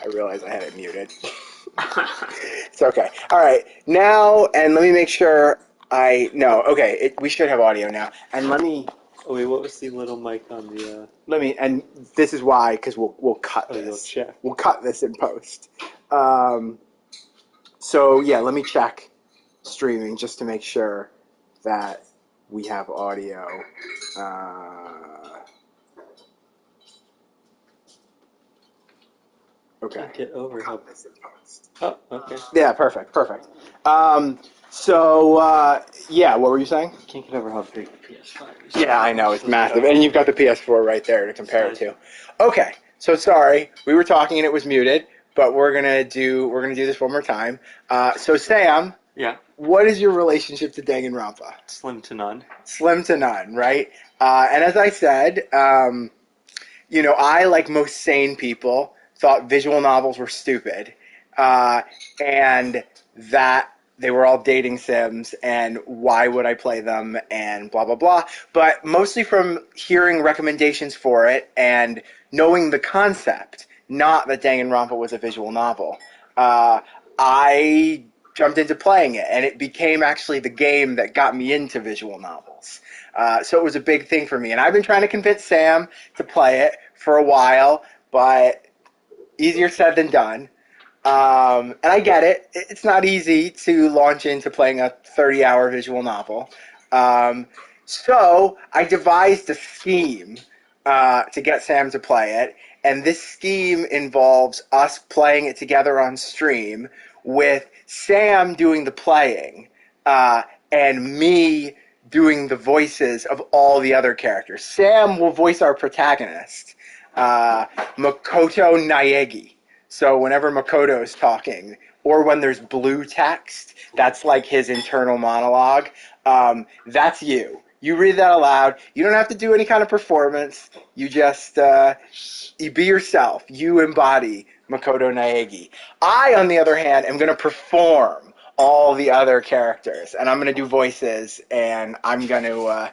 I realized I had it muted. It's okay. All right. Now, and let me make sure no, okay, we should have audio now. And let me... Oh, wait, what was the little mic on the... and this is why, because we'll cut this. You'll check. We'll cut this in post. So, yeah, let me check streaming just to make sure that we have audio. Okay. Can't get over how... this in post. Oh, okay. Yeah, perfect. Yeah, what were you saying? Can't get over how big the PS5 is. Yeah, I know, it's massive. And you've got the PS4 right there to compare it to. Okay, so sorry, we were talking and it was muted, but we're gonna do this one more time. So Sam, yeah, what is your relationship to Danganronpa? Slim to none. Slim to none, right? And as I said, I, like most sane people, thought visual novels were stupid, and that they were all dating sims, and why would I play them, and blah, blah, blah. But mostly from hearing recommendations for it and knowing the concept, not that Danganronpa was a visual novel, I jumped into playing it, and it became actually the game that got me into visual novels. So it was a big thing for me, and I've been trying to convince Sam to play it for a while, but easier said than done. And I get it. It's not easy to launch into playing a 30-hour visual novel. So I devised a scheme to get Sam to play it, and this scheme involves us playing it together on stream with Sam doing the playing and me doing the voices of all the other characters. Sam will voice our protagonist, Makoto Naegi. So whenever Makoto is talking, or when there's blue text, that's like his internal monologue. That's you. You read that aloud. You don't have to do any kind of performance. You just you be yourself. You embody Makoto Naegi. I, on the other hand, am going to perform all the other characters, and I'm going to do voices, and I'm going to.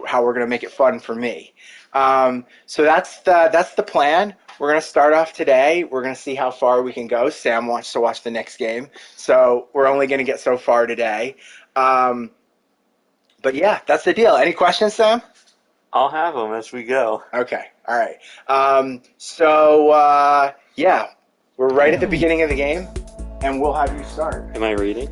How we're going to make it fun for me. So that's the plan. We're going to start off today. We're going to see how far we can go. Sam wants to watch the next game, so we're only going to get so far today. But yeah, that's the deal. Any questions, Sam? I'll have them as we go. Okay, all right. Yeah, we're right at the beginning of the game, and we'll have you start. Am I reading?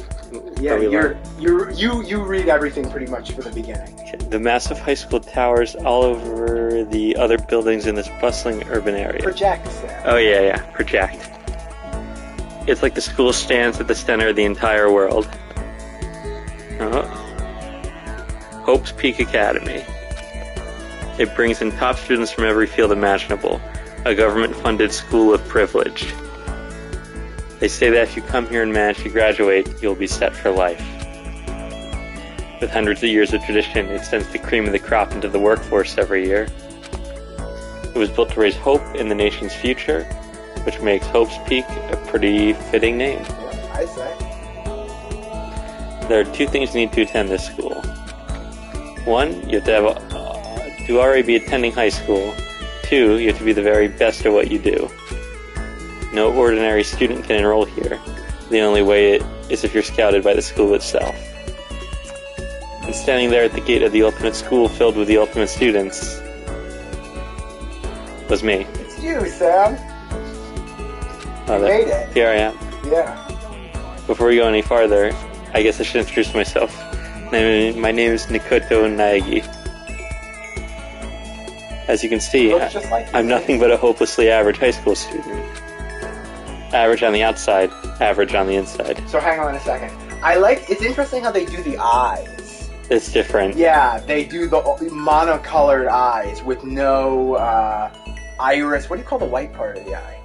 Yeah, you read everything pretty much for the beginning. The massive high school towers all over the other buildings in this bustling urban area. Project, Sam. Oh yeah, project. It's like the school stands at the center of the entire world. Hope's Peak Academy. It brings in top students from every field imaginable, a government-funded school of privilege. They say that if you come here and manage to graduate, you'll be set for life. With hundreds of years of tradition, it sends the cream of the crop into the workforce every year. It was built to raise hope in the nation's future, which makes Hope's Peak a pretty fitting name. Yeah, I say. There are two things you need to attend this school. One, you have to already be attending high school. Two, you have to be the very best at what you do. No ordinary student can enroll here. The only way is if you're scouted by the school itself. And standing there at the gate of the ultimate school filled with the ultimate students, was me. It's you, Sam. You made it. Here I am. Yeah. Before we go any farther, I guess I should introduce myself. My name is Nikoto Naegi. As you can see, I'm nothing but a hopelessly average high school student. Average on the outside, average on the inside. So hang on a second. It's interesting how they do the eyes. It's different. Yeah, they do the monocolored eyes with no iris. What do you call the white part of the eye?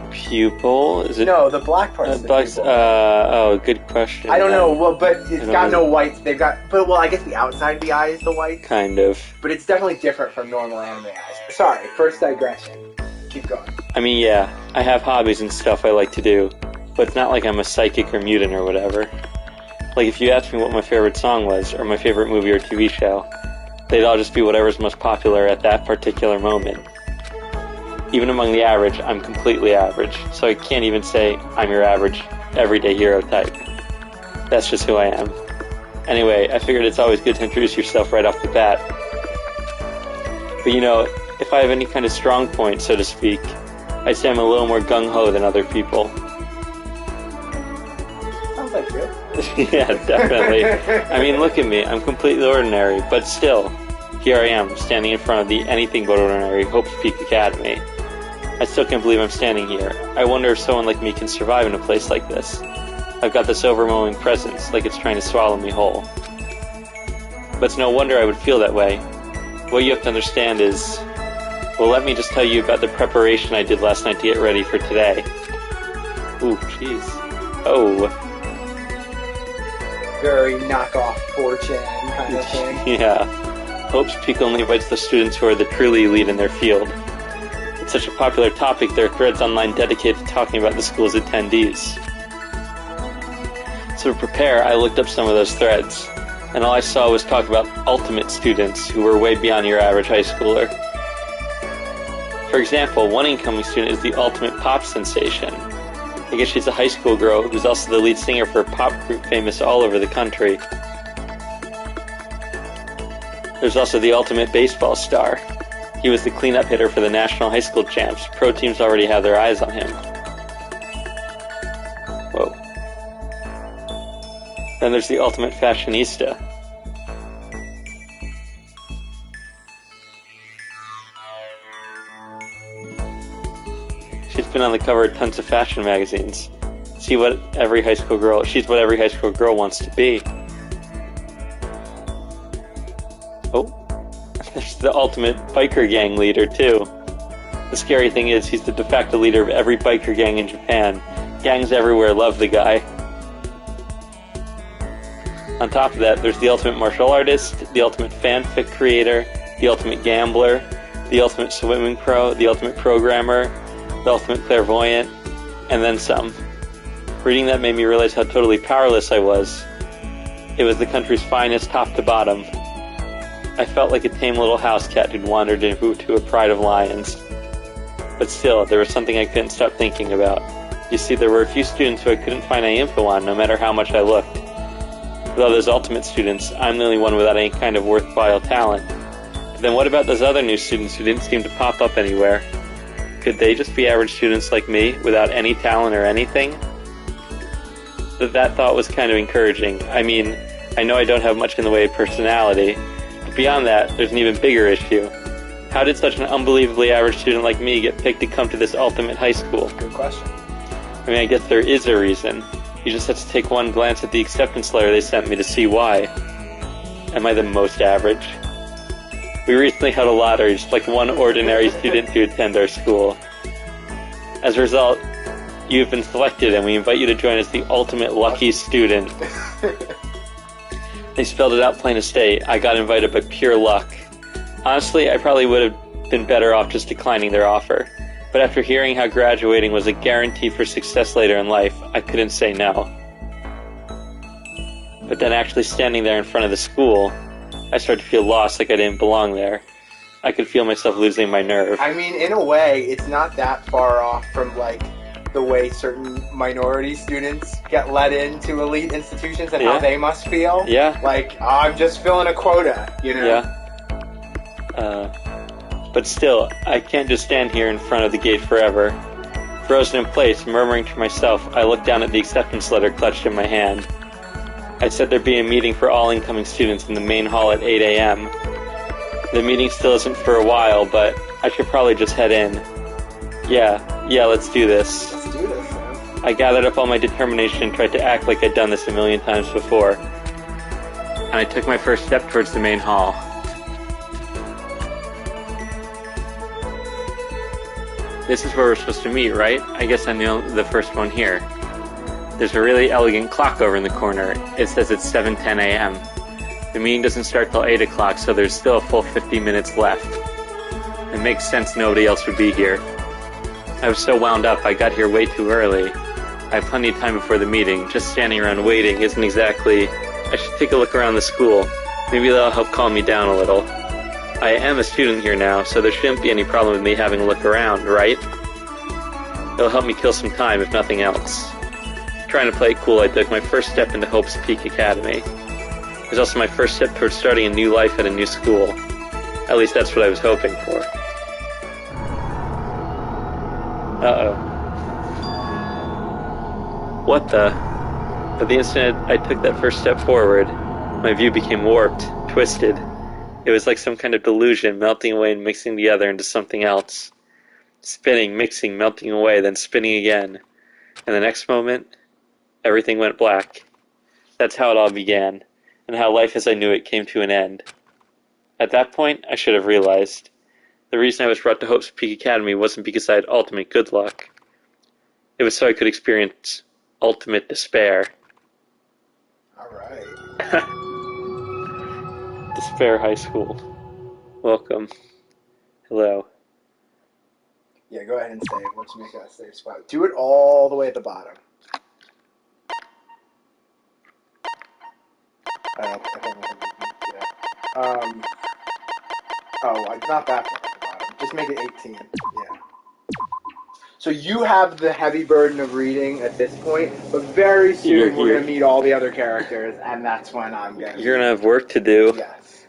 Pupil? Is it? No, the black part is the pupil. Oh, good question. I don't know. Well, but it's got no whites. They've got, but well, I guess the outside of the eye is the white. Kind of. But it's definitely different from normal anime eyes. Sorry, first digression. Keep going. I mean, yeah, I have hobbies and stuff I like to do, but it's not like I'm a psychic or mutant or whatever. Like, if you asked me what my favorite song was, or my favorite movie or TV show, they'd all just be whatever's most popular at that particular moment. Even among the average, I'm completely average, so I can't even say I'm your average, everyday hero type. That's just who I am. Anyway, I figured it's always good to introduce yourself right off the bat. But you know, if I have any kind of strong point, so to speak, I'd say I'm a little more gung-ho than other people. Sounds like you. Yeah, definitely. I mean, look at me, I'm completely ordinary, but still, here I am, standing in front of the anything but ordinary Hope's Peak Academy. I still can't believe I'm standing here. I wonder if someone like me can survive in a place like this. I've got this overwhelming presence, like it's trying to swallow me whole. But it's no wonder I would feel that way. What you have to understand is... Well, let me just tell you about the preparation I did last night to get ready for today. Ooh, jeez. Oh. Very knockoff fortune kind of thing. Yeah. Hope's Peak only invites the students who are the truly elite in their field. It's such a popular topic, there are threads online dedicated to talking about the school's attendees. So to prepare, I looked up some of those threads, and all I saw was talk about ultimate students who were way beyond your average high schooler. For example, one incoming student is the ultimate pop sensation. I guess she's a high school girl who's also the lead singer for a pop group famous all over the country. There's also the ultimate baseball star. He was the cleanup hitter for the national high school champs. Pro teams already have their eyes on him. Whoa. Then there's the ultimate fashionista. She's been on the cover of tons of fashion magazines. She's what every high school girl wants to be. Oh. There's the ultimate biker gang leader, too. The scary thing is, he's the de facto leader of every biker gang in Japan. Gangs everywhere love the guy. On top of that, there's the ultimate martial artist, the ultimate fanfic creator, the ultimate gambler, the ultimate swimming pro, the ultimate programmer, the ultimate clairvoyant, and then some. Reading that made me realize how totally powerless I was. It was the country's finest top to bottom. I felt like a tame little house cat who'd wandered into a pride of lions. But still, there was something I couldn't stop thinking about. You see, there were a few students who I couldn't find any info on, no matter how much I looked. With all those ultimate students, I'm the only one without any kind of worthwhile talent. But then what about those other new students who didn't seem to pop up anywhere? Could they just be average students like me, without any talent or anything? That thought was kind of encouraging. I mean, I know I don't have much in the way of personality. Beyond that, there's an even bigger issue. How did such an unbelievably average student like me get picked to come to this ultimate high school? Good question. I mean, I guess there is a reason. You just have to take one glance at the acceptance letter they sent me to see why. Am I the most average? We recently held a lottery, just like one ordinary student to attend our school. As a result, you have been selected, and we invite you to join as the ultimate lucky student. They spelled it out plain as day. I got invited by pure luck. Honestly, I probably would have been better off just declining their offer. But after hearing how graduating was a guarantee for success later in life, I couldn't say no. But then actually standing there in front of the school, I started to feel lost, like I didn't belong there. I could feel myself losing my nerve. I mean, in a way, it's not that far off from, like, the way certain minority students get let into elite institutions and how they must feel. Yeah. Like, I'm just filling a quota, you know? Yeah. But still, I can't just stand here in front of the gate forever. Frozen in place, murmuring to myself, I looked down at the acceptance letter clutched in my hand. I said there'd be a meeting for all incoming students in the main hall at 8 a.m. The meeting still isn't for a while, but I should probably just head in. Yeah, let's do this. Let's do this, man. I gathered up all my determination and tried to act like I'd done this a million times before. And I took my first step towards the main hall. This is where we're supposed to meet, right? I guess I'm the first one here. There's a really elegant clock over in the corner. It says it's 7:10 a.m. The meeting doesn't start till 8 o'clock, so there's still a full 50 minutes left. It makes sense nobody else would be here. I was so wound up, I got here way too early. I have plenty of time before the meeting. Just standing around waiting isn't exactly... I should take a look around the school. Maybe that'll help calm me down a little. I am a student here now, so there shouldn't be any problem with me having a look around, right? It'll help me kill some time, if nothing else. Trying to play it cool, I took my first step into Hope's Peak Academy. It was also my first step towards starting a new life at a new school. At least that's what I was hoping for. Uh-oh. What the? At the instant I took that first step forward, my view became warped, twisted. It was like some kind of delusion, melting away and mixing together into something else. Spinning, mixing, melting away, then spinning again. And the next moment, everything went black. That's how it all began, and how life as I knew it came to an end. At that point, I should have realized. The reason I was brought to Hope's Peak Academy wasn't because I had ultimate good luck. It was so I could experience ultimate despair. Alright. Despair High School. Welcome. Hello. Yeah, go ahead and save. Let's make a safe spot. Do it all the way at the bottom. Yeah. Not that far at the bottom. Just make it 18. Yeah. So you have the heavy burden of reading at this point, but very soon we're going to meet all the other characters, and that's when I'm going to... You're going to have work to do. Yes.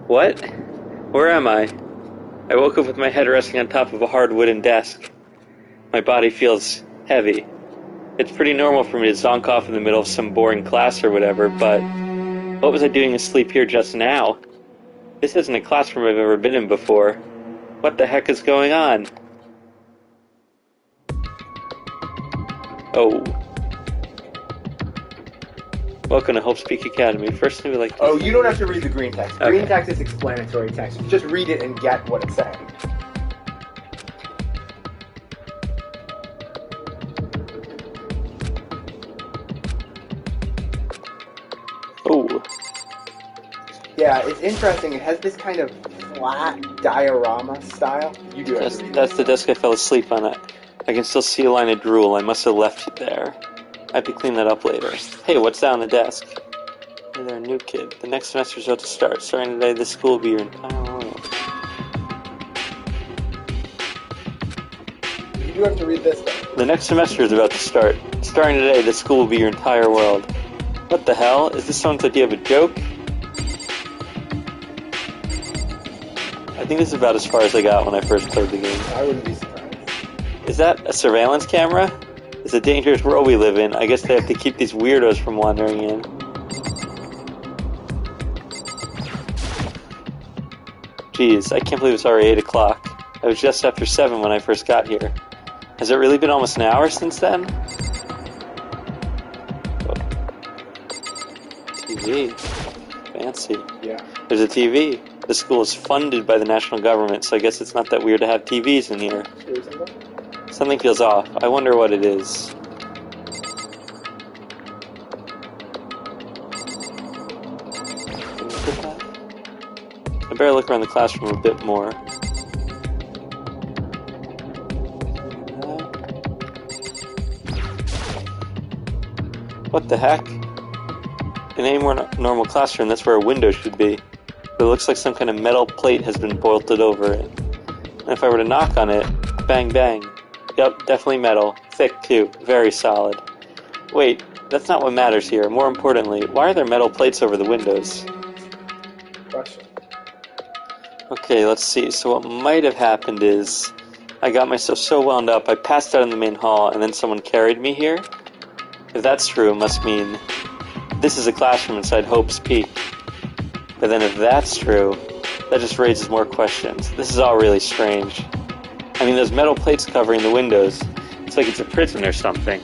What? Where am I? I woke up with my head resting on top of a hard wooden desk. My body feels heavy. It's pretty normal for me to zonk off in the middle of some boring class or whatever, but what was I doing asleep here just now? This isn't a classroom I've ever been in before. What the heck is going on? Oh. Welcome to Hope's Peak Academy. First thing we like to... Oh, you don't have to read the green text. Okay. Green text is explanatory text. Just read it and get what it's saying. Oh. Yeah, it's interesting. It has this kind of flat diorama style. You do have to read That's the desk I fell asleep on. I can still see a line of drool. I must have left it there. I have to clean that up later. Hey, what's that on the desk? Hey there, new kid. The next semester's about to start. Starting today, this school will be your entire world. You do have to read this though. The next semester is about to start. Starting today, this school will be your entire world. What the hell? Is this someone's idea of a joke? I think this is about as far as I got when I first played the game. I wouldn't be surprised. Is that a surveillance camera? It's a dangerous world we live in. I guess they have to keep these weirdos from wandering in. Jeez, I can't believe it's already 8 o'clock. I was just after 7 when I first got here. Has it really been almost an hour since then? Oh. TV. Fancy. Yeah. There's a TV. The school is funded by the national government, so I guess it's not that weird to have TVs in here. Something feels off. I wonder what it is. I better look around the classroom a bit more. What the heck? In any more normal classroom, that's where a window should be. But it looks like some kind of metal plate has been bolted over it. And if I were to knock on it, bang bang. Yep, definitely metal. Thick too. Very solid. Wait, That's not what matters here. More importantly, why are there metal plates over the windows? Question. Okay, let's see. So what might have happened is I got myself so wound up, I passed out in the main hall, and then someone carried me here? If that's true, it must mean this is a classroom inside Hope's Peak. But then if that's true, that just raises more questions. This is all really strange. I mean, those metal plates covering the windows, it's like it's a prison or something.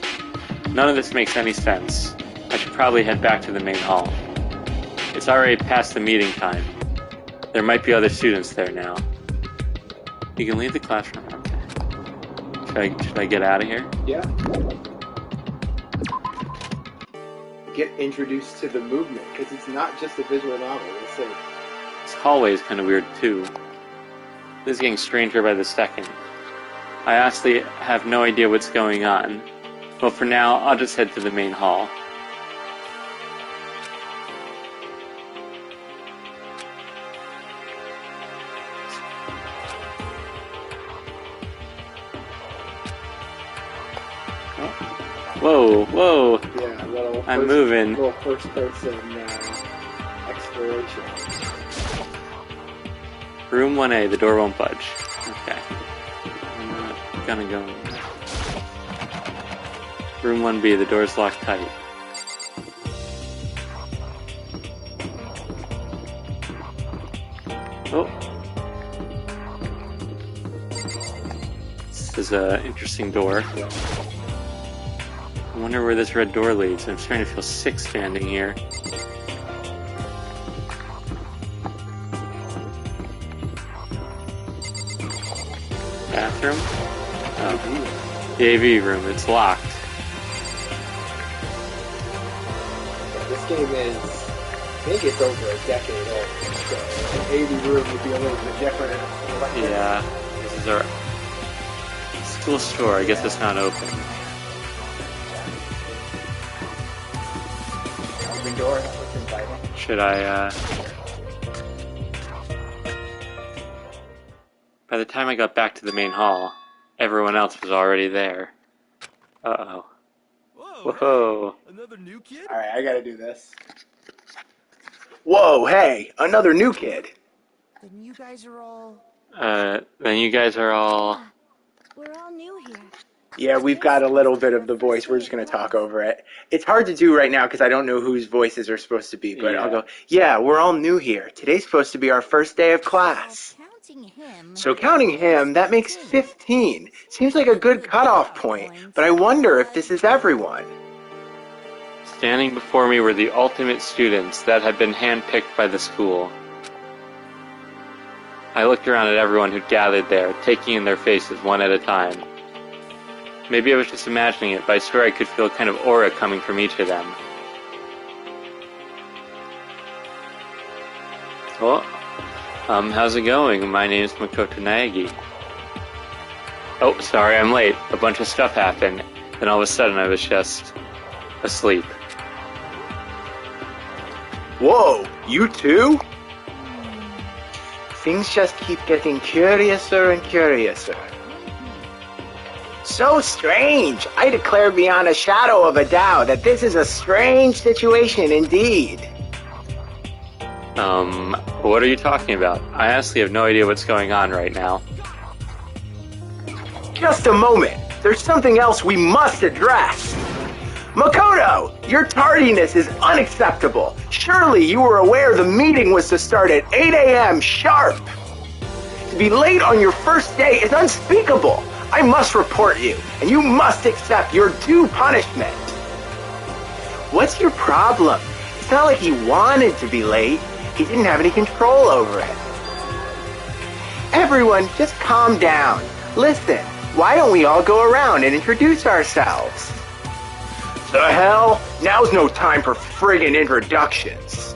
None of this makes any sense. I should probably head back to the main hall. It's already past the meeting time. There might be other students there now. You can leave the classroom. Okay. Should I get out of here? Yeah. Get introduced to the movement, because it's not just a visual novel. This hallway is kind of weird too. This is getting stranger by the second. I honestly have no idea what's going on. Well, for now, I'll just head to the main hall. Whoa, whoa. Yeah, I'm moving. Little first-person exploration. Room 1A, the door won't budge. Okay. I'm not gonna go in. Room 1B, the door's locked tight. Oh. This is an interesting door. I wonder where this red door leads. I'm starting to feel sick standing here. Bathroom? Oh. The AV room. It's locked. This game is, I think it's over a decade old. So an AV room would be a little bit different. Yeah. This is our school store. I guess it's not open. Door, that looks inviting. Should I, By the time I got back to the main hall, everyone else was already there. Uh-oh. Whoa. Another new kid? Alright, I gotta do this. Whoa, hey, another new kid. Then you guys are all... Then you guys are all... We're all new here. Yeah, we've got a little bit of the voice. We're just going to talk over it. It's hard to do right now because I don't know whose voices are supposed to be, but Yeah. I'll go, yeah, we're all new here. Today's supposed to be our first day of class. So counting him, that makes 15. Seems like a good cutoff point, but I wonder if this is everyone. Standing before me were the ultimate students that had been handpicked by the school. I looked around at everyone who'd gathered there, taking in their faces one at a time. Maybe I was just imagining it, but I swear I could feel a kind of aura coming from each of them. Well, how's it going? My name's Makoto Naegi. Oh, sorry, I'm late. A bunch of stuff happened. Then all of a sudden I was just asleep. Whoa, you too? Things just keep getting curiouser and curiouser. So strange! I declare beyond a shadow of a doubt that this is a strange situation indeed. What are you talking about? I honestly have no idea what's going on right now. Just a moment. There's something else we must address. Makoto, your tardiness is unacceptable. Surely you were aware the meeting was to start at 8 a.m. sharp. To be late on your first day is unspeakable. I must report you, and you must accept your due punishment. What's your problem? It's not like he wanted to be late. He didn't have any control over it. Everyone, just calm down. Listen, why don't we all go around and introduce ourselves? The hell? Now's no time for friggin' introductions.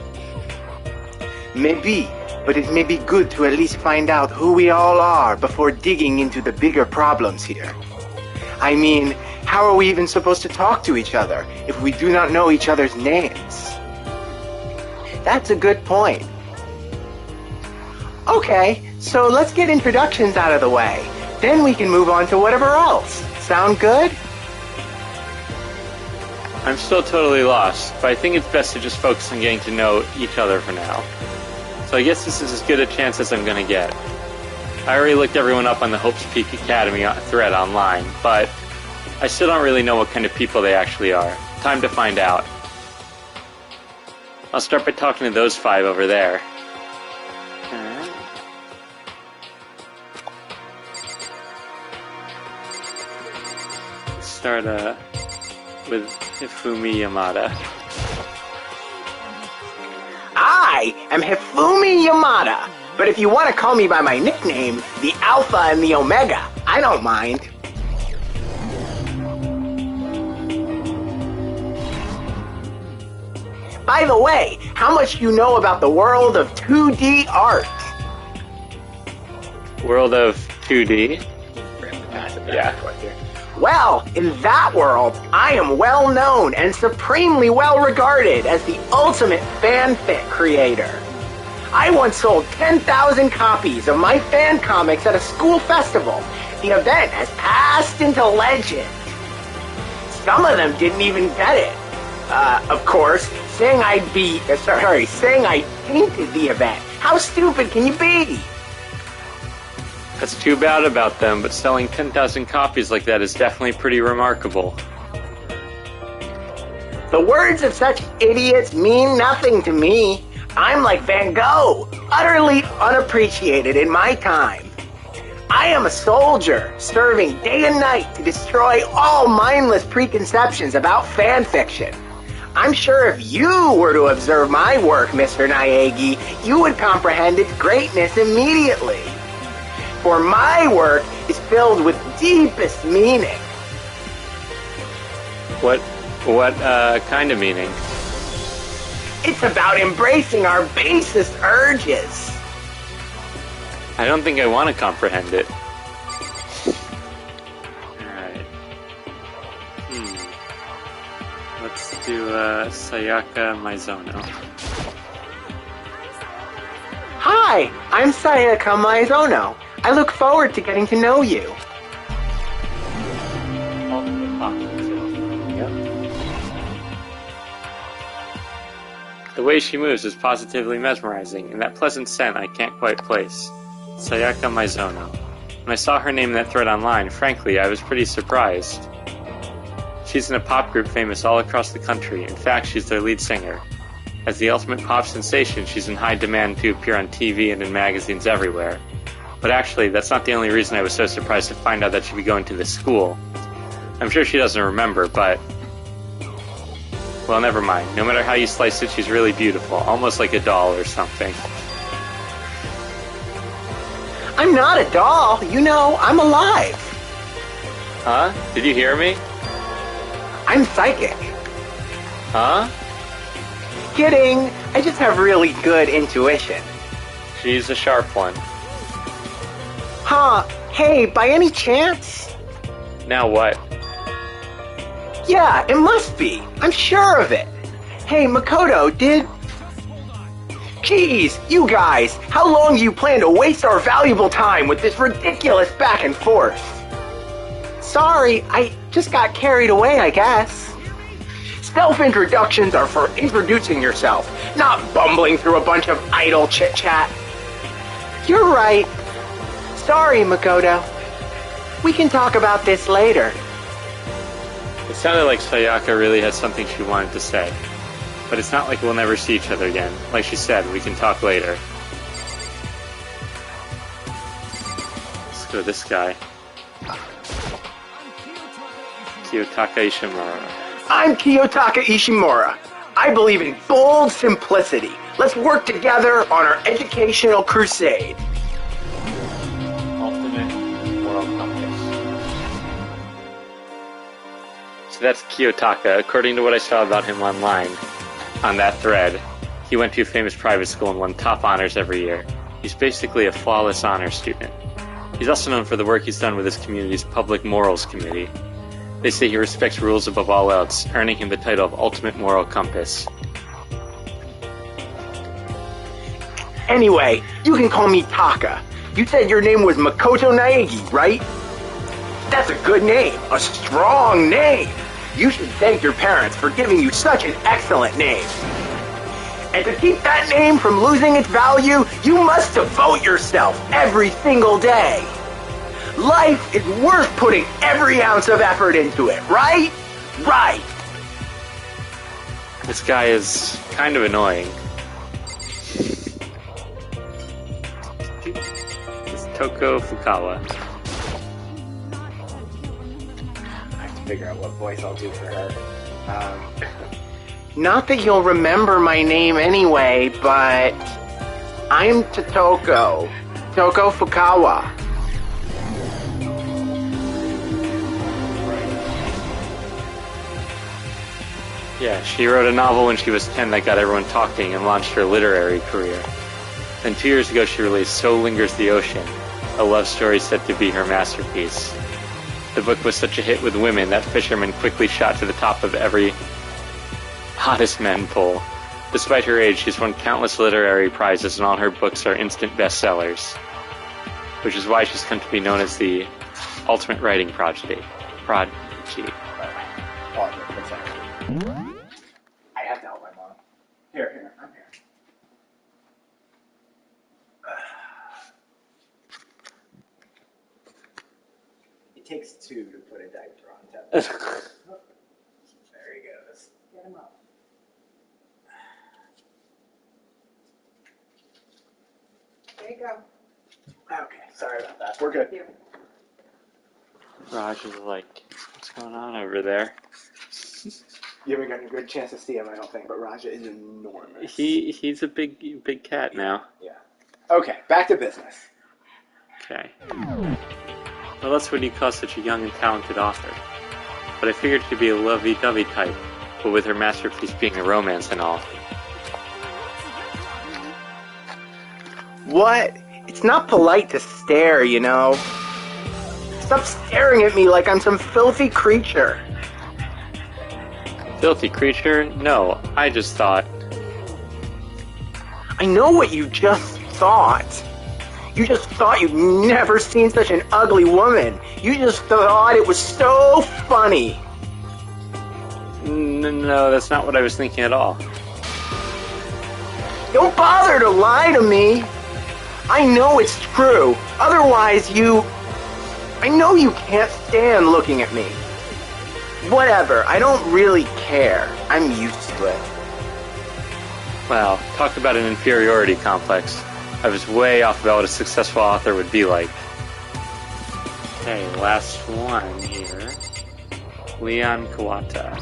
Maybe. But it may be good to at least find out who we all are before digging into the bigger problems here. I mean, how are we even supposed to talk to each other if we do not know each other's names? That's a good point. Okay, so let's get introductions out of the way. Then we can move on to whatever else. Sound good? I'm still totally lost, but I think it's best to just focus on getting to know each other for now. So I guess this is as good a chance as I'm gonna get. I already looked everyone up on the Hope's Peak Academy thread online, but I still don't really know what kind of people they actually are. Time to find out. I'll start by talking to those 5 over there. Start with Hifumi Yamada. I am Hifumi Yamada, but if you want to call me by my nickname, the Alpha and the Omega, I don't mind. By the way, how much do you know about the world of 2D art? World of 2D? Yeah. Well, in that world, I am well known and supremely well regarded as the ultimate fanfic creator. I once sold 10,000 copies of my fan comics at a school festival. The event has passed into legend. Some of them didn't even get it. Of course, saying I tainted the event. How stupid can you be? That's too bad about them, but selling 10,000 copies like that is definitely pretty remarkable. The words of such idiots mean nothing to me. I'm like Van Gogh, utterly unappreciated in my time. I am a soldier, serving day and night to destroy all mindless preconceptions about fan fiction. I'm sure if you were to observe my work, Mr. Naegi, you would comprehend its greatness immediately. For my work is filled with deepest meaning. What kind of meaning? It's about embracing our basest urges. I don't think I want to comprehend it. Alright. Let's do Sayaka Maizono. Hi, I'm Sayaka Maizono. I look forward to getting to know you. The way she moves is positively mesmerizing, and that pleasant scent I can't quite place. Sayaka Maizono. When I saw her name in that thread online, frankly, I was pretty surprised. She's in a pop group famous all across the country. In fact, she's their lead singer. As the ultimate pop sensation, she's in high demand to appear on TV and in magazines everywhere. But actually, that's not the only reason I was so surprised to find out that she'd be going to this school. I'm sure she doesn't remember, but... well, never mind. No matter how you slice it, she's really beautiful. Almost like a doll or something. I'm not a doll. You know, I'm alive. Huh? Did you hear me? I'm psychic. Huh? Kidding. I just have really good intuition. She's a sharp one. Huh. Hey, by any chance? Now what? Yeah, it must be. I'm sure of it. Hey, Makoto, did... Geez, you guys, how long do you plan to waste our valuable time with this ridiculous back and forth? Sorry, I just got carried away, I guess. Self-introductions are for introducing yourself, not bumbling through a bunch of idle chit-chat. You're right. Sorry, Makoto. We can talk about this later. It sounded like Sayaka really had something she wanted to say. But it's not like we'll never see each other again. Like she said, we can talk later. Let's go with this guy. Kiyotaka Ishimura. I'm Kiyotaka Ishimura. I believe in bold simplicity. Let's work together on our educational crusade. Ultimate Moral Compass. So that's Kiyotaka. According to what I saw about him online, on that thread, he went to a famous private school and won top honors every year. He's basically a flawless honor student. He's also known for the work he's done with his community's Public Morals Committee. They say he respects rules above all else, earning him the title of Ultimate Moral Compass. Anyway, you can call me Taka. You said your name was Makoto Naegi, right? That's a good name. A strong name. You should thank your parents for giving you such an excellent name. And to keep that name from losing its value, you must devote yourself every single day. Life is worth putting every ounce of effort into it, right? Right. This guy is kind of annoying. This is Toko Fukawa. I have to figure out what voice I'll do for her. Not that you'll remember my name anyway, but I'm Toko Fukawa. Yeah, she wrote a novel when she was 10 that got everyone talking and launched her literary career. Then 2 years ago she released So Lingers the Ocean, a love story said to be her masterpiece. The book was such a hit with women that fishermen quickly shot to the top of every hottest men poll. Despite her age, she's won countless literary prizes and all her books are instant bestsellers, which is why she's come to be known as the ultimate writing prodigy. Pause it for a second. I have to help my mom. Here, I'm here. It takes two to put a diaper on top. There he goes. Get him up. There you go. Okay, sorry about that. We're good. Raj is like, what's going on over there? You haven't gotten a good chance to see him, I don't think, but Raja is enormous. He's a big cat now. Yeah. Okay, back to business. Okay. Well, that's what you call such a young and talented author. But I figured she'd be a lovey-dovey type, but with her masterpiece being a romance and all. What? It's not polite to stare, you know. Stop staring at me like I'm some filthy creature. Filthy creature? No, I just thought... I know what you just thought. You just thought you'd never seen such an ugly woman. You just thought it was so funny. No, that's not what I was thinking at all. Don't bother to lie to me. I know it's true. Otherwise, I know you can't stand looking at me. Whatever, I don't really care. I'm used to it. Wow, talk about an inferiority complex. I was way off about what a successful author would be like. Okay, last one here. Leon Kawata.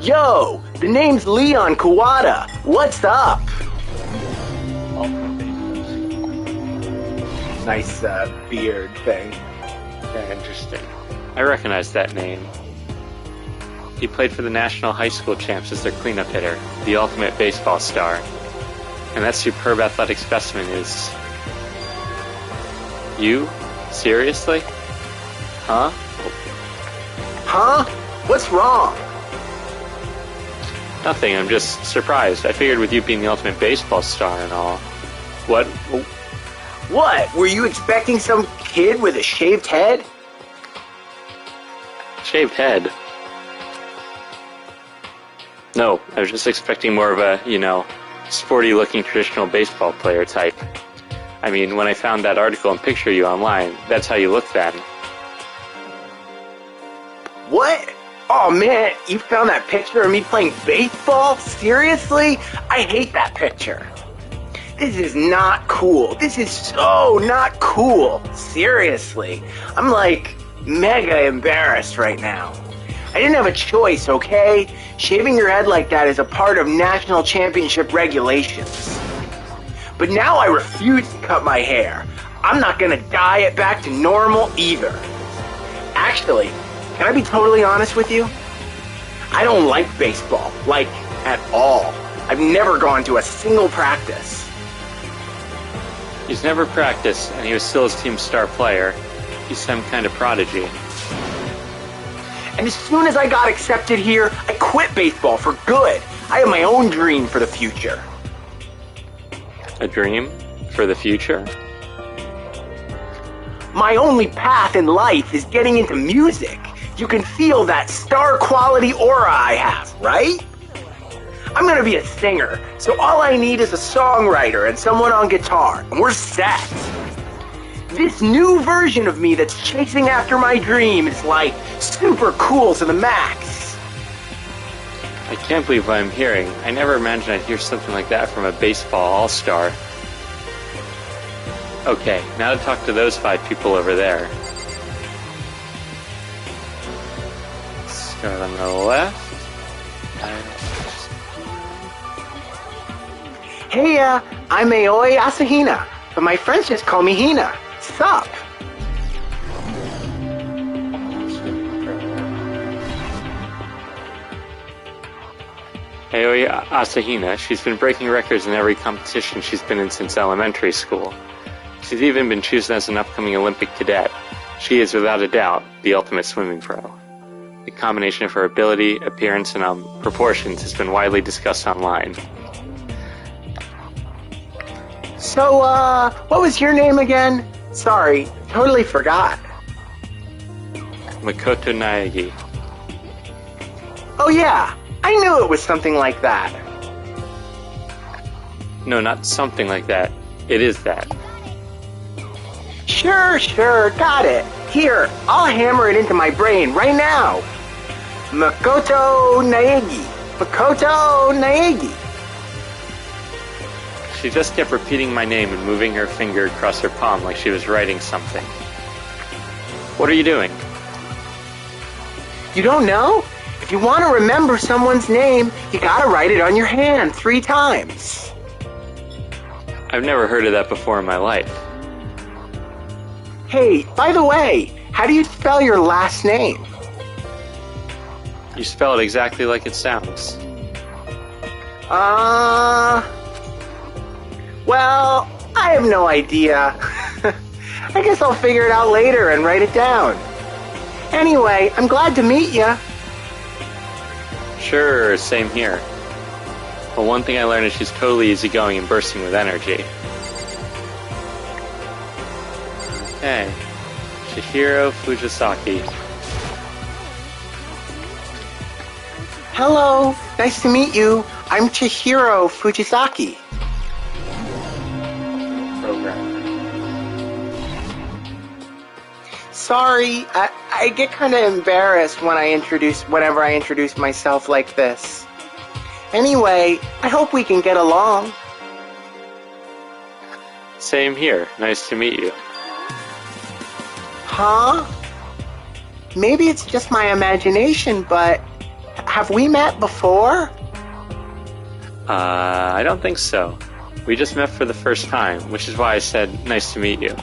Yo, the name's Leon Kawata. What's up? Nice beard thing. Yeah, interesting. I recognize that name. He played for the National High School Champs as their cleanup hitter, the ultimate baseball star. And that superb athletic specimen is... you? Seriously? Huh? Huh? What's wrong? Nothing, I'm just surprised. I figured with you being the ultimate baseball star and all. What? What? Were you expecting some kid with a shaved head? Shaved head? No, I was just expecting more of a, sporty-looking traditional baseball player type. I mean, when I found that article and picture you online, that's how you look then. What? Oh man, you found that picture of me playing baseball? Seriously? I hate that picture. This is not cool. This is so not cool. Seriously. I'm like mega embarrassed right now. I didn't have a choice, okay? Shaving your head like that is a part of national championship regulations. But now I refuse to cut my hair. I'm not gonna dye it back to normal either. Actually, can I be totally honest with you? I don't like baseball, like, at all. I've never gone to a single practice. He's never practiced, and he was still his team's star player. He's some kind of prodigy. And as soon as I got accepted here, I quit baseball for good. I have my own dream for the future. A dream? For the future? My only path in life is getting into music. You can feel that star-quality aura I have, right? I'm gonna be a singer, so all I need is a songwriter and someone on guitar, and we're set. This new version of me that's chasing after my dream is like super cool to the max. I can't believe what I'm hearing. I never imagined I'd hear something like that from a baseball all-star. Okay, now to talk to those 5 people over there. Start on the left. Hey, I'm Aoi Asahina, but my friends just call me Hina. Sup? Aoi Asahina, she's been breaking records in every competition she's been in since elementary school. She's even been chosen as an upcoming Olympic cadet. She is, without a doubt, the ultimate swimming pro. The combination of her ability, appearance, and proportions has been widely discussed online. So, what was your name again? Sorry, totally forgot. Makoto Naegi. Oh yeah, I knew it was something like that. No, not something like that. It is that. Sure, got it. Here, I'll hammer it into my brain right now. Makoto Naegi. Makoto Naegi. She just kept repeating my name and moving her finger across her palm like she was writing something. What are you doing? You don't know? If you want to remember someone's name, you gotta write it on your hand 3 times. I've never heard of that before in my life. Hey, by the way, how do you spell your last name? You spell it exactly like it sounds. Well, I have no idea. I guess I'll figure it out later and write it down. Anyway, I'm glad to meet ya. Sure, same here. But one thing I learned is she's totally easygoing and bursting with energy. Okay. Chihiro Fujisaki. Hello, nice to meet you. I'm Chihiro Fujisaki. Sorry, I get kind of embarrassed whenever I introduce myself like this. Anyway, I hope we can get along. Same here. Nice to meet you. Huh? Maybe it's just my imagination, but have we met before? I don't think so. We just met for the first time, which is why I said nice to meet you.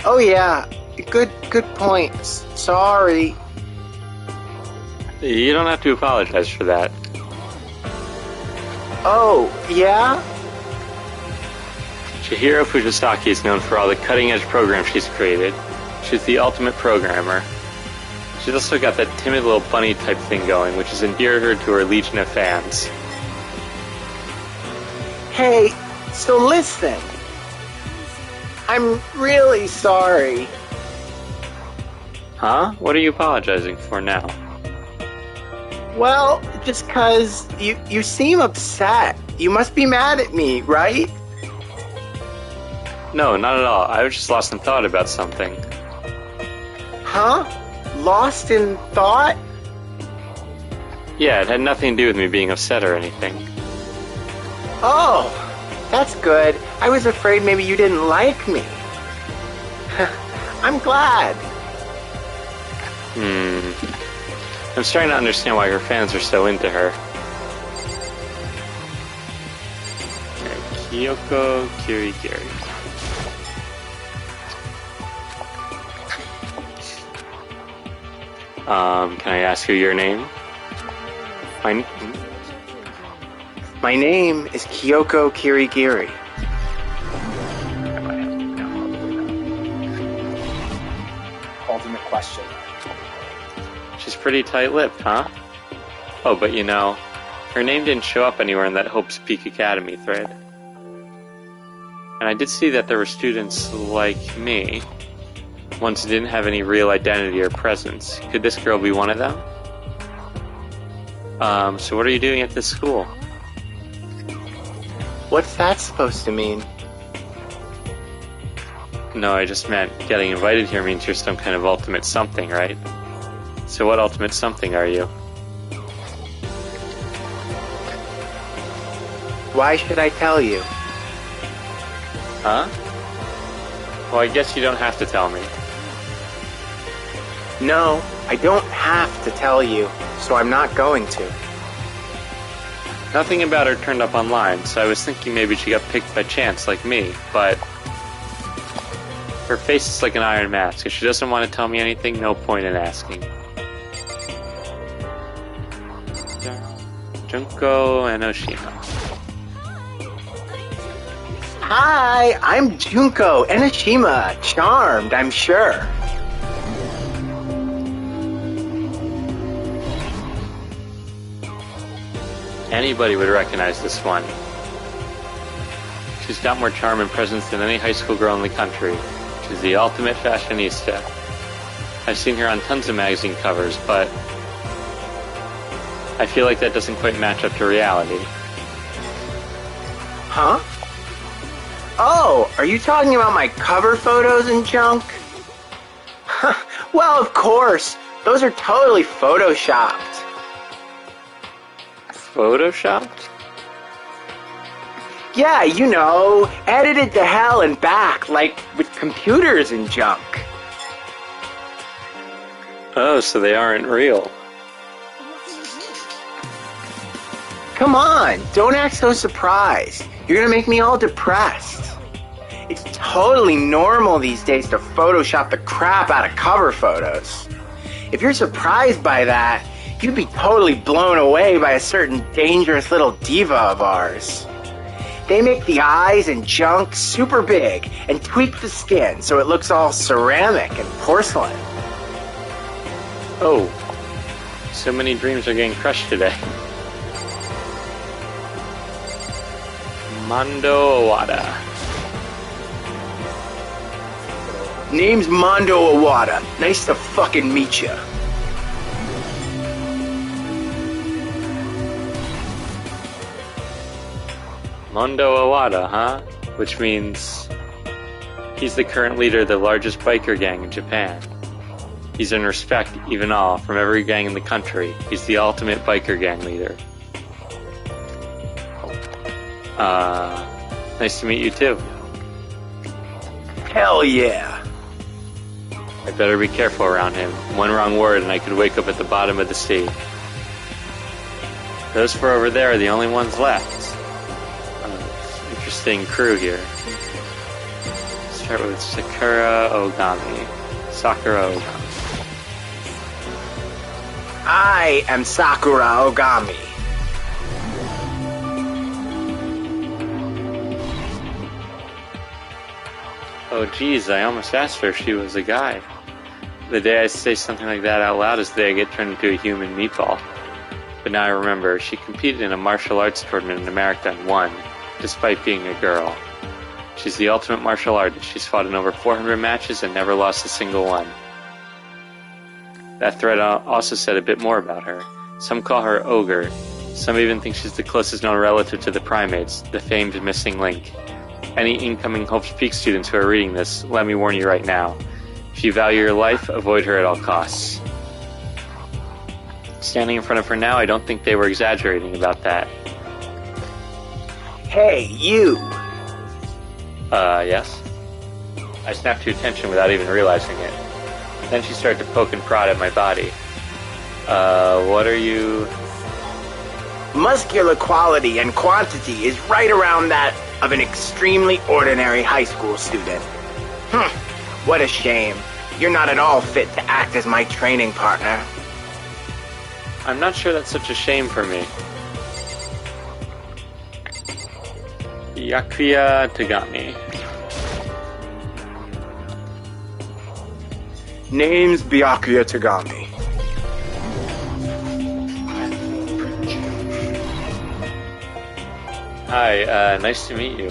Oh yeah, good points. Sorry. You don't have to apologize for that. Oh, yeah? Chihiro Fujisaki is known for all the cutting-edge programs she's created. She's the ultimate programmer. She's also got that timid little bunny type thing going, which has endeared her to her legion of fans. Hey, so listen. I'm really sorry. Huh? What are you apologizing for now? Well, just 'cause you seem upset. You must be mad at me, right? No, not at all. I was just lost in thought about something. Huh? Lost in thought? Yeah, it had nothing to do with me being upset or anything. Oh, that's good. I was afraid maybe you didn't like me. I'm glad. I'm starting to understand why her fans are so into her. Kyoko Kirigiri. Can I ask you your name? My name is Kyoko Kirigiri. Ultimate question. She's pretty tight-lipped, huh? Oh, but you know, her name didn't show up anywhere in that Hope's Peak Academy thread. And I did see that there were students like me, ones who didn't have any real identity or presence. Could this girl be one of them? So what are you doing at this school? What's that supposed to mean? No, I just meant getting invited here means you're some kind of ultimate something, right? So what ultimate something are you? Why should I tell you? Huh? Well, I guess you don't have to tell me. No, I don't have to tell you, so I'm not going to. Nothing about her turned up online, so I was thinking maybe she got picked by chance like me, but her face is like an iron mask. If she doesn't want to tell me anything, no point in asking. Junko Enoshima. Hi, I'm Junko Enoshima. Charmed, I'm sure. Anybody would recognize this one. She's got more charm and presence than any high school girl in the country. She's the ultimate fashionista. I've seen her on tons of magazine covers, but I feel like that doesn't quite match up to reality. Huh? Oh, are you talking about my cover photos and junk? Well, of course. Those are totally photoshopped. Photoshopped? Yeah, you know, edited to hell and back, like with computers and junk. Oh, so they aren't real. Come on, don't act so surprised. You're gonna make me all depressed. It's totally normal these days to Photoshop the crap out of cover photos. If you're surprised by that, you'd be totally blown away by a certain dangerous little diva of ours. They make the eyes and junk super big and tweak the skin so it looks all ceramic and porcelain. Oh, so many dreams are getting crushed today. Mondo Owada. Name's Mondo Owada. Nice to fucking meet ya. Mondo Owada, huh? Which means he's the current leader of the largest biker gang in Japan. He's in respect, even all, from every gang in the country. He's the ultimate biker gang leader. Nice to meet you too. Hell yeah. I better be careful around him. One wrong word and I could wake up at the bottom of the sea. Those four over there are the only ones left. Interesting crew here. Start with Sakura Ogami. Sakura Ogami. I am Sakura Ogami. Oh geez, I almost asked her if she was a guy. The day I say something like that out loud is the day I get turned into a human meatball. But now I remember, she competed in a martial arts tournament in America and won, despite being a girl. She's the ultimate martial artist. She's fought in over 400 matches and never lost a single one. That thread also said a bit more about her. Some call her Ogre. Some even think she's the closest known relative to the primates, the famed missing link. Any incoming Hopes Peak students who are reading this, let me warn you right now. If you value your life, avoid her at all costs. Standing in front of her now, I don't think they were exaggerating about that. Hey, you! Yes? I snapped to attention without even realizing it. Then she started to poke and prod at my body. What are you... Muscular quality and quantity is right around that of an extremely ordinary high school student. What a shame. You're not at all fit to act as my training partner. I'm not sure that's such a shame for me. Yakuya Tagami. Name's Byakuya Tagami. Hi, nice to meet you.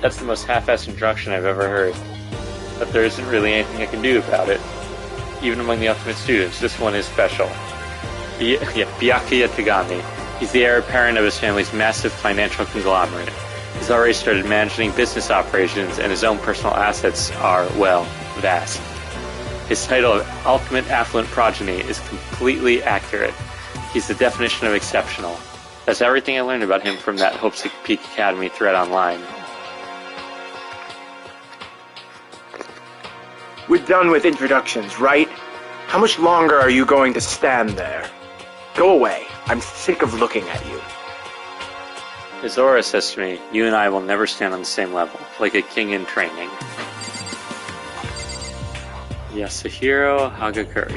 That's the most half-assed introduction I've ever heard. But there isn't really anything I can do about it. Even among the ultimate students, this one is special. Byakuya Tagami. He's the heir apparent of his family's massive financial conglomerate. He's already started managing business operations, and his own personal assets are, well, vast. His title of Ultimate Affluent Progeny is completely accurate. He's the definition of exceptional. That's everything I learned about him from that Hope's Peak Academy thread online. We're done with introductions, right? How much longer are you going to stand there? Go away. I'm sick of looking at you. Izora says to me, you and I will never stand on the same level, like a king in training. Yasuhiro Hagakure.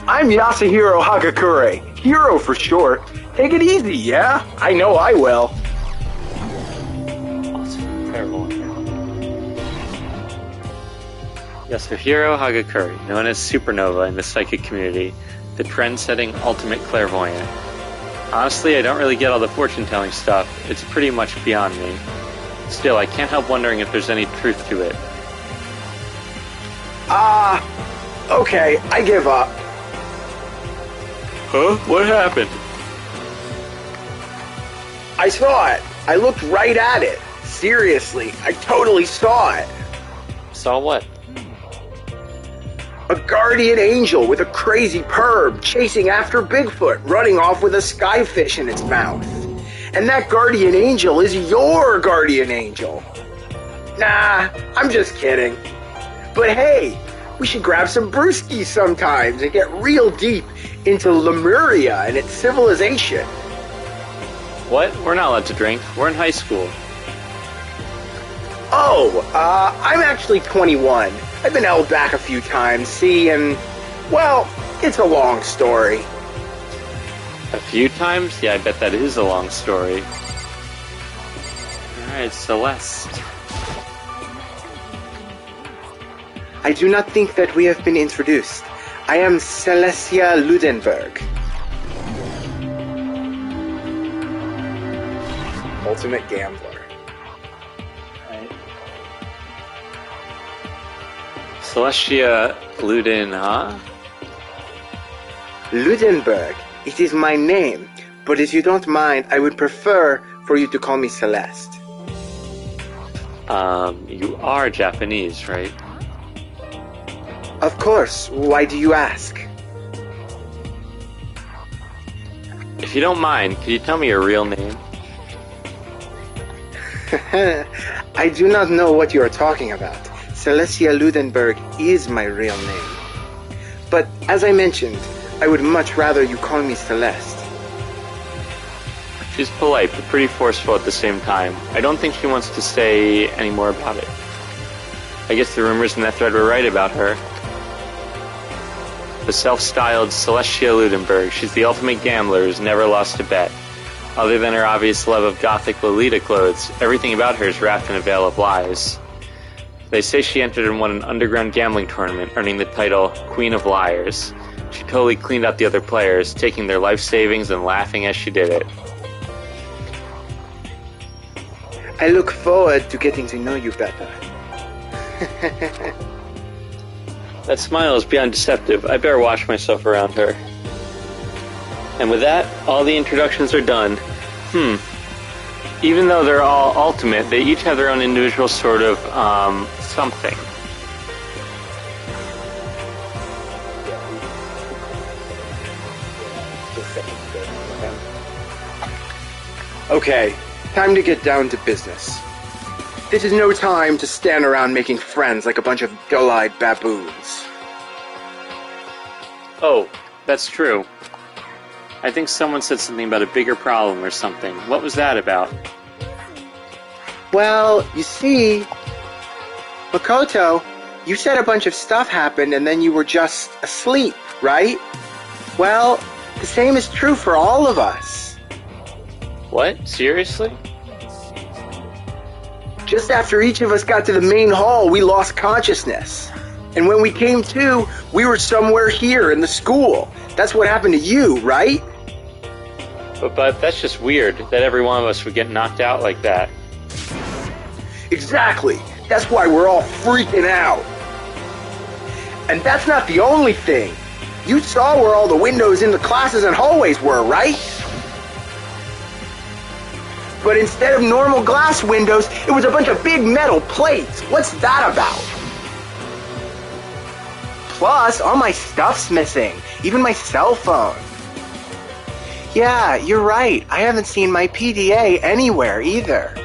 I'm Yasuhiro Hagakure. Hero for short. Take it easy, yeah? I know I will. Yasuhiro Hagakure, known as Supernova in the psychic community, the trend-setting ultimate clairvoyant. Honestly, I don't really get all the fortune-telling stuff. It's pretty much beyond me. Still, I can't help wondering if there's any truth to it. Okay, I give up. Huh? What happened? I saw it. I looked right at it. Seriously, I totally saw it. Saw what? A guardian angel with a crazy perb chasing after Bigfoot, running off with a skyfish in its mouth. And that guardian angel is your guardian angel. Nah, I'm just kidding. But hey, we should grab some brewskis sometimes and get real deep into Lemuria and its civilization. What? We're not allowed to drink. We're in high school. Oh, I'm actually 21. I've been held back a few times, see, and, well, it's a long story. A few times? Yeah, I bet that is a long story. Alright, Celeste. I do not think that we have been introduced. I am Celestia Ludenberg. Ultimate gambler. Celestia Luden, huh? Ludenberg. It is my name, but if you don't mind, I would prefer for you to call me Celeste. You are Japanese, right? Of course. Why do you ask? If you don't mind, could you tell me your real name? I do not know what you are talking about. Celestia Ludenberg is my real name. But, as I mentioned, I would much rather you call me Celeste. She's polite, but pretty forceful at the same time. I don't think she wants to say any more about it. I guess the rumors in that thread were right about her. The self-styled Celestia Ludenberg, she's the ultimate gambler who's never lost a bet. Other than her obvious love of gothic Lolita clothes, everything about her is wrapped in a veil of lies. They say she entered and won an underground gambling tournament, earning the title Queen of Liars. She totally cleaned out the other players, taking their life savings and laughing as she did it. I look forward to getting to know you better. That smile is beyond deceptive. I better watch myself around her. And with that, all the introductions are done. Even though they're all ultimate, they each have their own individual sort of, something. Okay, time to get down to business. This is no time to stand around making friends like a bunch of dull-eyed baboons. Oh, that's true. I think someone said something about a bigger problem or something. What was that about? Well, you see, Makoto, you said a bunch of stuff happened and then you were just asleep, right? Well, the same is true for all of us. What? Seriously? Just after each of us got to the main hall, we lost consciousness. And when we came to, we were somewhere here in the school. That's what happened to you, right? But that's just weird, that every one of us would get knocked out like that. Exactly. That's why we're all freaking out. And that's not the only thing. You saw where all the windows in the classes and hallways were, right? But instead of normal glass windows, it was a bunch of big metal plates. What's that about? Plus, all my stuff's missing. Even my cell phone. Yeah, you're right. I haven't seen my PDA anywhere either.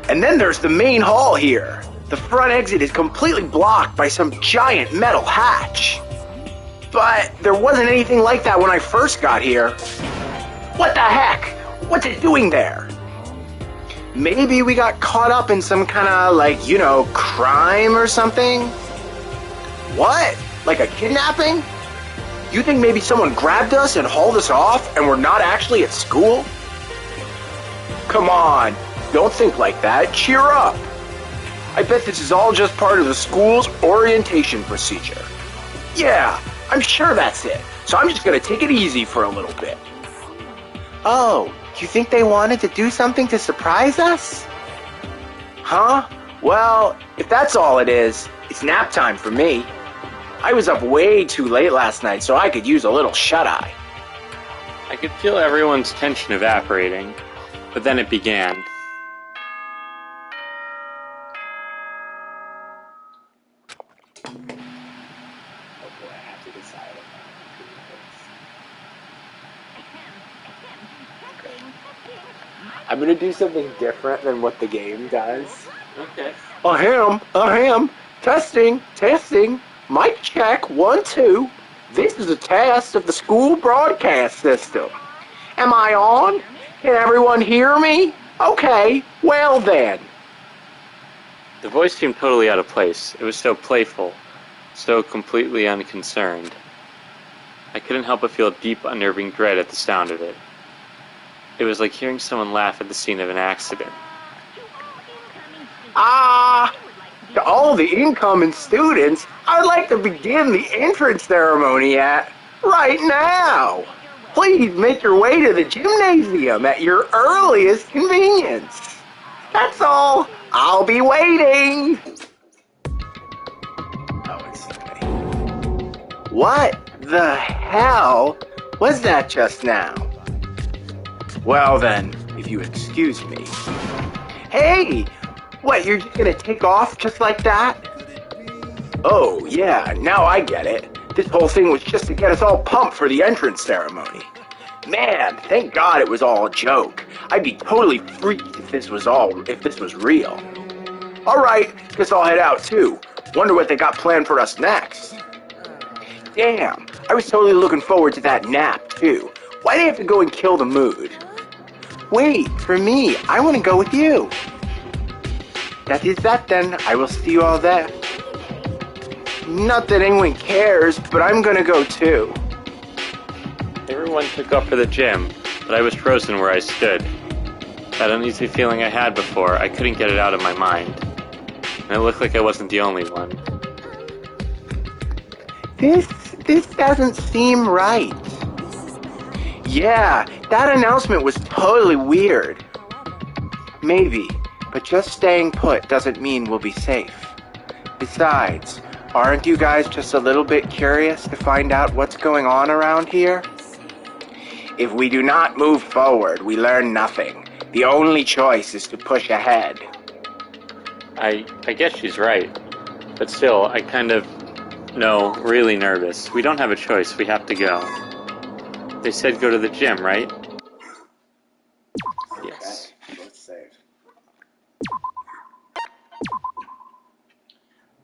And then there's the main hall here. The front exit is completely blocked by some giant metal hatch. But there wasn't anything like that when I first got here. What the heck? What's it doing there? Maybe we got caught up in some kind of, like, you know, crime or something? What? Like a kidnapping? You think maybe someone grabbed us and hauled us off and we're not actually at school? Come on, don't think like that. Cheer up. I bet this is all just part of the school's orientation procedure. Yeah, I'm sure that's it. So I'm just gonna take it easy for a little bit. Oh, you think they wanted to do something to surprise us? Huh? Well, if that's all it is, it's nap time for me. I was up way too late last night, so I could use a little shut-eye. I could feel everyone's tension evaporating, but then it began. I'm gonna do something different than what the game does. Okay. Ahem. Testing. Mic check, 1, 2. This is a test of the school broadcast system. Am I on? Can everyone hear me? Okay, well then. The voice seemed totally out of place. It was so playful, so completely unconcerned. I couldn't help but feel deep, unnerving dread at the sound of it. It was like hearing someone laugh at the scene of an accident. To all the incoming students, I would like to begin the entrance ceremony right now. Please make your way to the gymnasium at your earliest convenience. That's all. I'll be waiting. Oh, it's okay. What the hell was that just now? Well then, if you excuse me. Hey! What, you're just gonna take off just like that? Oh, yeah, now I get it. This whole thing was just to get us all pumped for the entrance ceremony. Man, thank God it was all a joke. I'd be totally freaked if this was real. Alright, guess I'll head out too. Wonder what they got planned for us next. Damn, I was totally looking forward to that nap too. Why'd they have to go and kill the mood? Wait, for me, I want to go with you. That is that then. I will see you all there. Not that anyone cares, but I'm gonna go too. Everyone took off for the gym, but I was frozen where I stood. That uneasy feeling I had before, I couldn't get it out of my mind. And it looked like I wasn't the only one. This doesn't seem right. Yeah, that announcement was totally weird. Maybe. But just staying put doesn't mean we'll be safe. Besides, aren't you guys just a little bit curious to find out what's going on around here? If we do not move forward, we learn nothing. The only choice is to push ahead. I guess she's right. But still, really nervous. We don't have a choice. We have to go. They said go to the gym, right? Yes. Okay, both safe.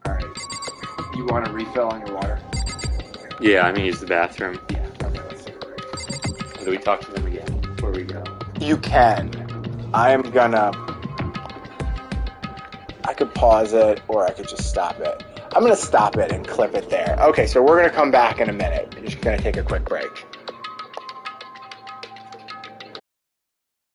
Alright. You want a refill on your water? Yeah, I'm gonna use the bathroom. Yeah, okay, let's take a break. Or do we talk to them again before we go? You can. I could pause it, or I could just stop it. I'm gonna stop it and clip it there. Okay, so we're gonna come back in a minute. We're just gonna take a quick break.